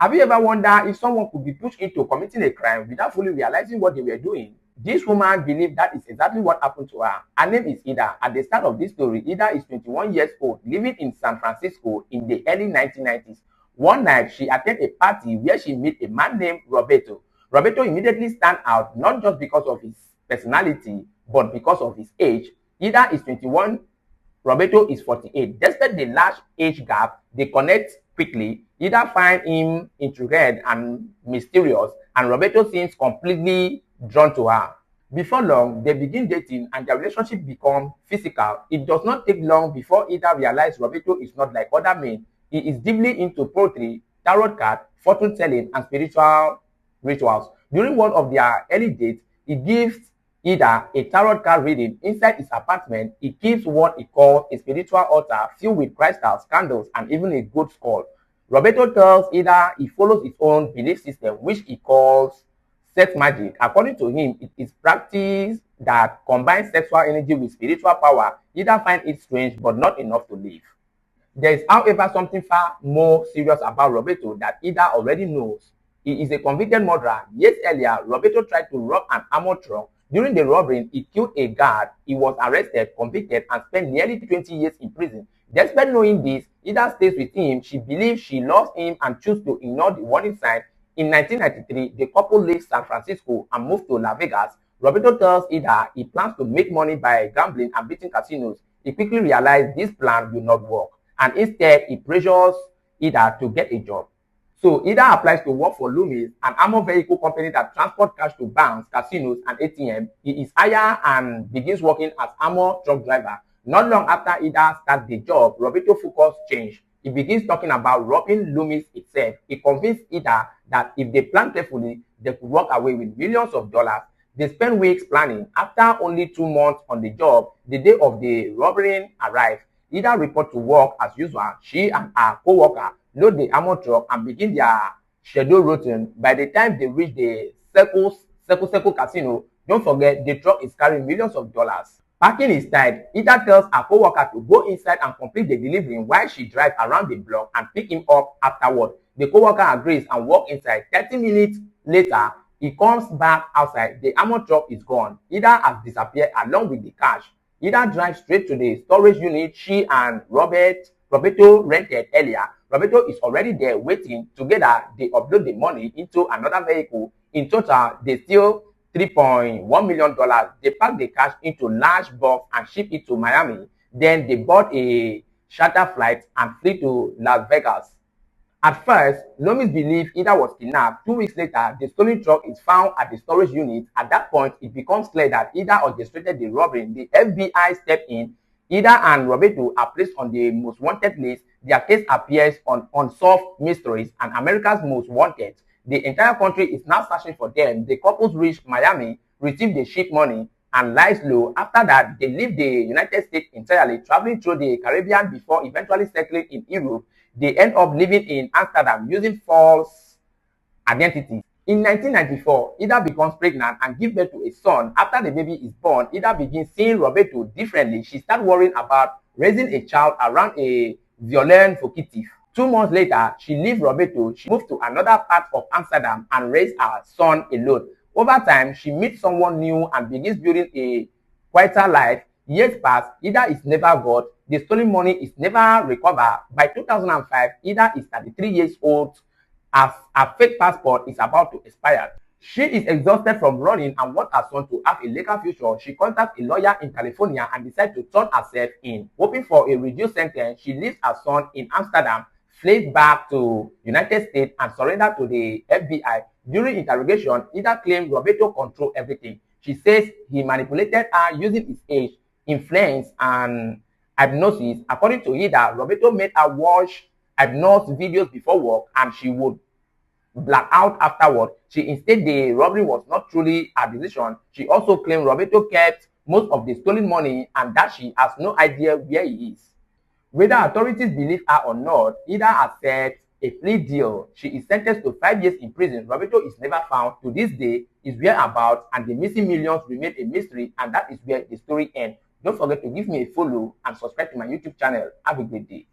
Have you ever wondered if someone could be pushed into committing a crime without fully realizing what they were doing? This woman believed that is exactly what happened to her. Her name is Ida. At the start of this story, Ida is 21 years old, living in San Francisco in the early 1990s. One night, she attended a party where she met a man named Roberto. Roberto immediately stand out not just because of his personality, but because of his age. Ida is 21, Roberto is 48. Despite the large age gap, they connect quickly. Ida finds him intrigued and mysterious, and Roberto seems completely drawn to her. Before long, they begin dating and their relationship becomes physical. It does not take long before Ida realizes Roberto is not like other men. He is deeply into poetry, tarot cards, fortune telling, and spiritual rituals. During one of their early dates, he gives Ida a tarot card reading. Inside his apartment, he keeps what he calls a spiritual altar filled with crystals, candles, and even a goat skull. Roberto tells Ida he follows his own belief system, which he calls sex magic. According to him, it is practice that combines sexual energy with spiritual power. Ida finds it strange, but not enough to leave. There is, however, something far more serious about Roberto that Ida already knows. He is a convicted murderer. Years earlier, Roberto tried to rob an armored truck. During the robbery, he killed a guard. He was arrested, convicted, and spent nearly 20 years in prison. Despite knowing this, Ida stays with him. She believes she loves him and chooses to ignore the warning sign. In 1993, the couple left San Francisco and moved to Las Vegas. Roberto tells Ida he plans to make money by gambling and beating casinos. He quickly realized this plan will not work, and instead he pressures Ida to get a job. So Ida applies to work for Loomis, an armored vehicle company that transports cash to banks, casinos, and ATM. He is hired and begins working as armored truck driver. Not long after Ida starts the job, Roberto's focus changed. He begins talking about robbing Loomis itself. He convinced Ida that if they plan carefully, they could walk away with millions of dollars. They spent weeks planning. After only 2 months on the job, the day of the robbery arrived. Ida reported to work as usual. She and her co-worker load the armored truck and begin their scheduled routine. By the time they reach the Circle Casino, don't forget the truck is carrying millions of dollars. Parking is tight. Ida tells her co-worker to go inside and complete the delivery while she drives around the block and pick him up afterward. The co-worker agrees and walks inside. 30 minutes later, he comes back outside. The armored truck is gone. Ida has disappeared along with the cash. Ida drives straight to the storage unit she and Roberto rented earlier. Roberto is already there waiting. Together, they upload the money into another vehicle. In total, they steal $3.1 million. They pack the cash into large box and ship it to Miami. Then they bought a charter flight and flew to Las Vegas. At first, Loomis believed Ida was kidnapped. 2 weeks later, the stolen truck is found at the storage unit. At that point, it becomes clear that Ida orchestrated the robbery. The FBI stepped in. Ida and Roberto are placed on the most wanted list. Their case appears on Unsolved Mysteries and America's Most Wanted. The entire country is now searching for them. The couples reach Miami, receive the ship money, and lies low. After that, they leave the United States entirely, traveling through the Caribbean before eventually settling in Europe. They end up living in Amsterdam using false identities. In 1994, Ida becomes pregnant and gives birth to a son. After the baby is born, Ida begins seeing Roberto differently. She starts worrying about raising a child around a violent fugitive. 2 months later, she leaves Roberto. She moves to another part of Amsterdam and raises her son alone. Over time, she meets someone new and begins building a quieter life. Years pass, Ida is never got. The stolen money is never recovered. By 2005, Ida is 33 years old as her fake passport is about to expire. She is exhausted from running and wants her son to have a legal future. She contacts a lawyer in California and decides to turn herself in. Hoping for a reduced sentence, she leaves her son in Amsterdam, flees back to United States, and surrenders to the FBI. During interrogation, Ida claims Roberto controlled everything. She says he manipulated her using his age, influence, and hypnosis. According to Ida, Roberto made her watch hypnosis videos before work and she would black out afterward. She insisted the robbery was not truly her decision. She also claimed Roberto kept most of the stolen money and that she has no idea where he is. Whether authorities believe her or not, Ida accepts a plea deal. She is sentenced to 5 years in prison. Roberto is never found. To this day, his whereabouts and the missing millions remain a mystery, and that is where the story ends. Don't forget to give me a follow and subscribe to my YouTube channel. Have a great day.